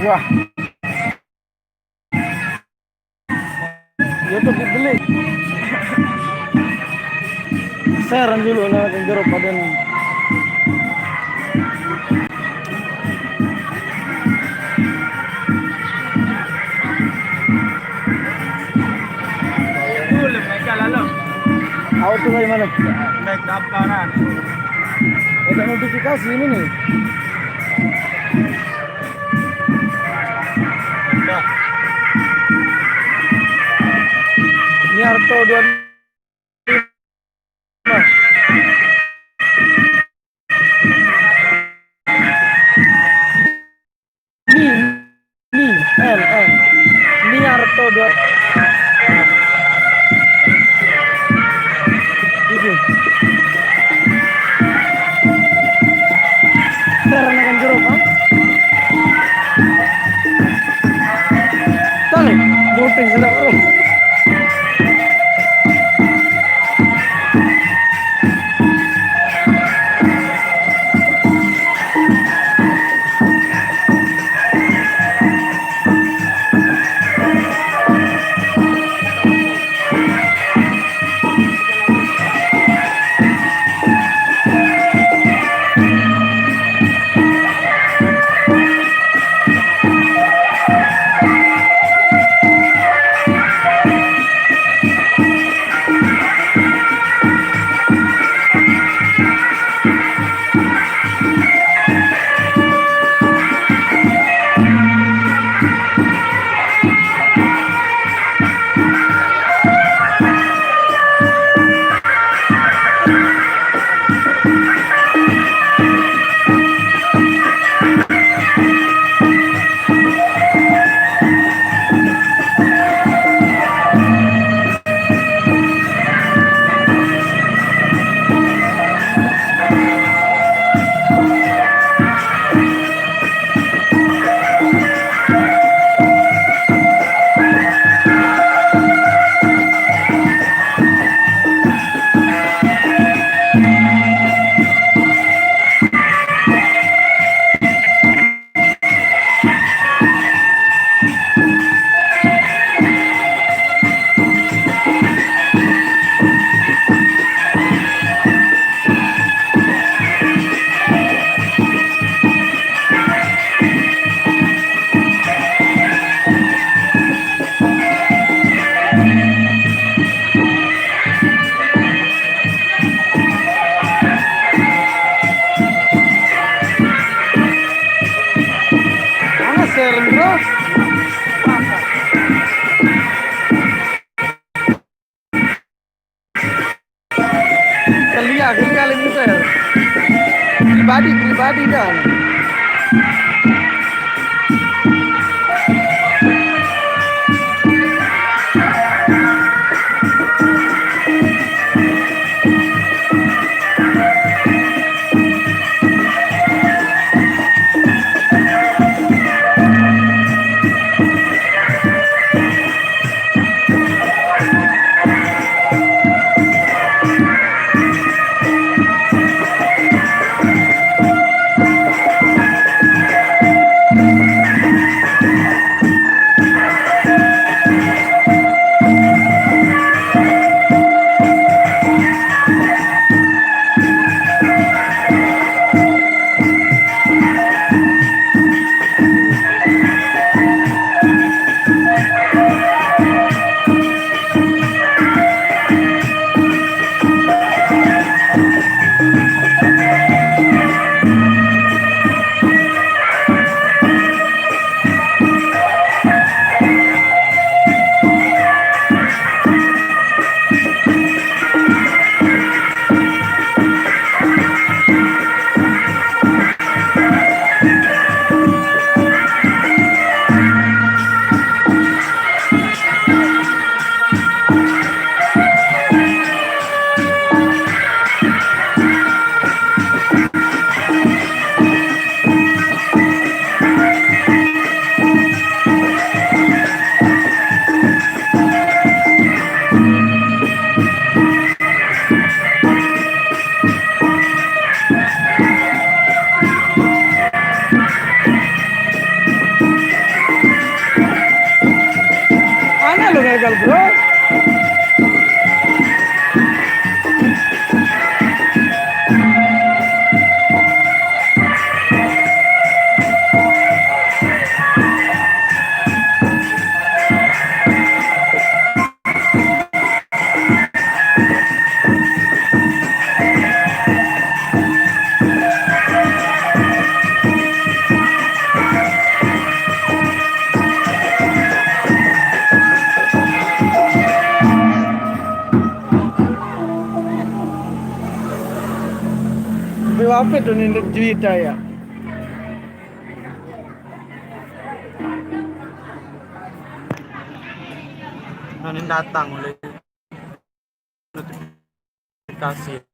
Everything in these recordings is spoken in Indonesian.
Wah, YouTube dibeli. Share dulu na kang jeruk padan. Dulu mereka lalu. Auto kayo mana? Make up kanan. Ada notifikasi ini nih. Dah. Nyarto 25. Ni, L. Nyarto 2. Itu. Share na kang jeruk, ha? Tali, voting sila ko. gagal bro. Apa itu nih cerita ya? Nanin datang oleh notifikasi.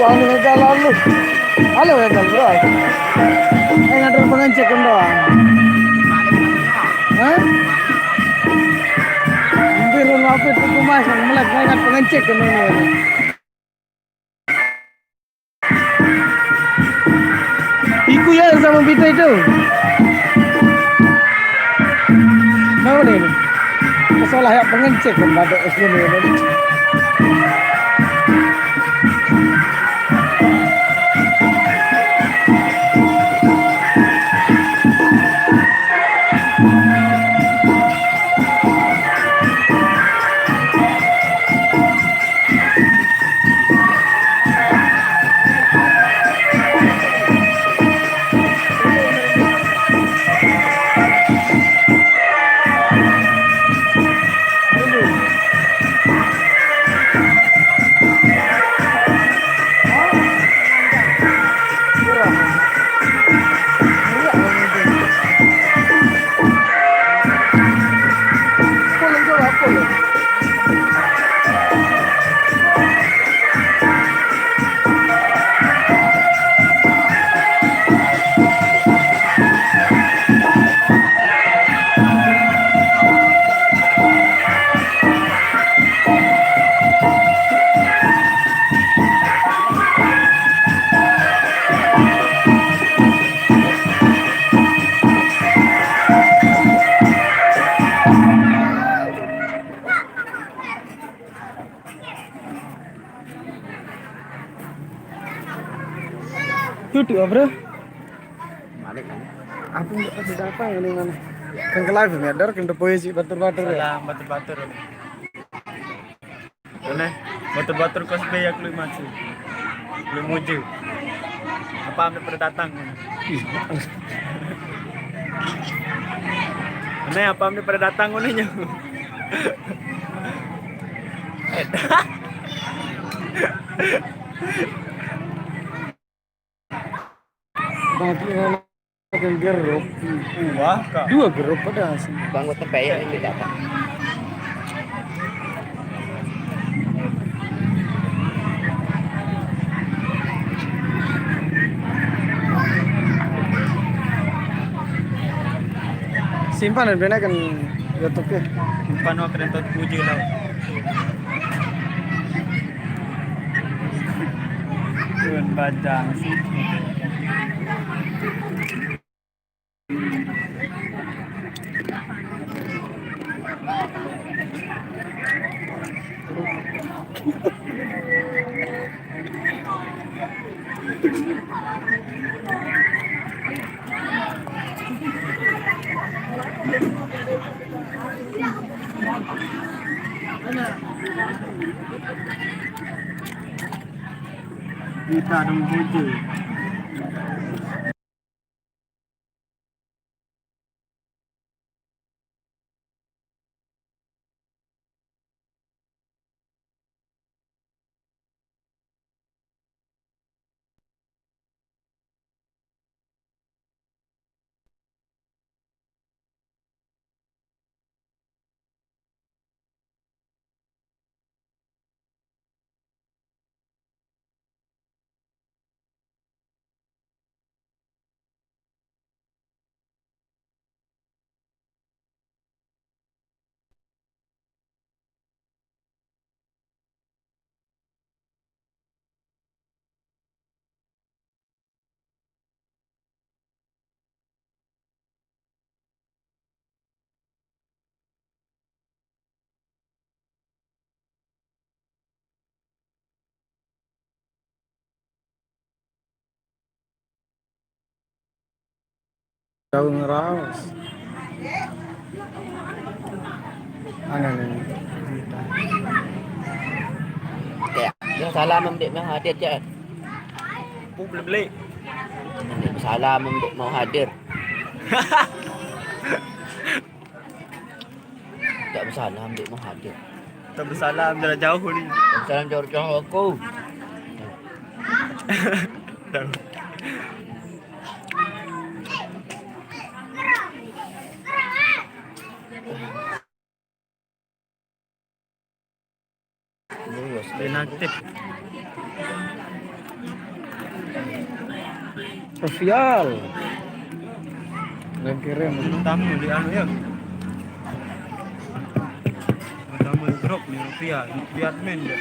Anu gagal lalu. Halo gagal bro. Ngatur pengecek doang. Hah? Biru apa itu kumas melek ngatur pengecek ini. Iku ya sama Vita itu. Mau nih. Masalah ya pengecek kan pada sini. Tutup bro. Balik kan? Apa nggak kasih apa ini mana? Kan ke live ya, dar kan poesi batur-batur ya. Salah batur-batur. Ano? Batur-batur cosplay aku lu maju. Lu muju. Apa ambil pada datang? Ano apa ambil pada datang unenya? Bagi yang geruk. Wah, kak. Dua geruk pada sih. Bangun terpeyek ini dapat. Simpan dan benar kan YouTube-nya. Paano ka rin tot muju lang. Yun, badang sih. Kita dong muju. Tahu ngerawas. Ano nih? Kaya, yung salah mamdi mau hadir dyan. Beli. Salah mamdi mau hadir. Tak bersalah mamdi mau hadir. Tak bersalah jalan jauh nih. Salam jauh-jauh aku. Inaktif. Sosial. Nggak kirim. Tamu di anu ya. Tamu di drop nih rupiah. Di admin deh.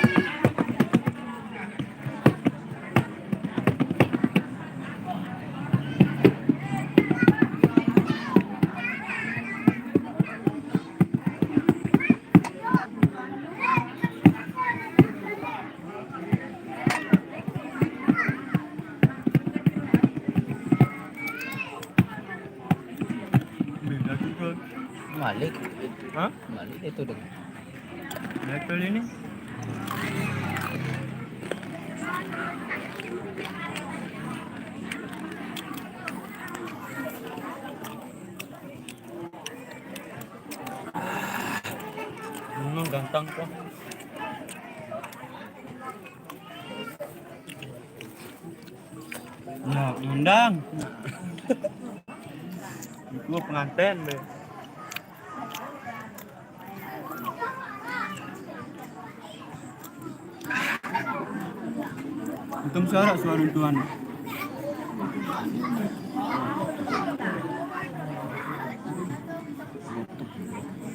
Malik. Hah? Malik itu dengan. Betul ini. Gantang kok. Nah, ngundang. Itu pengantin deh. Untung suara tuan.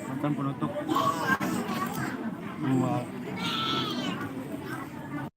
Mantan penutup. Wow.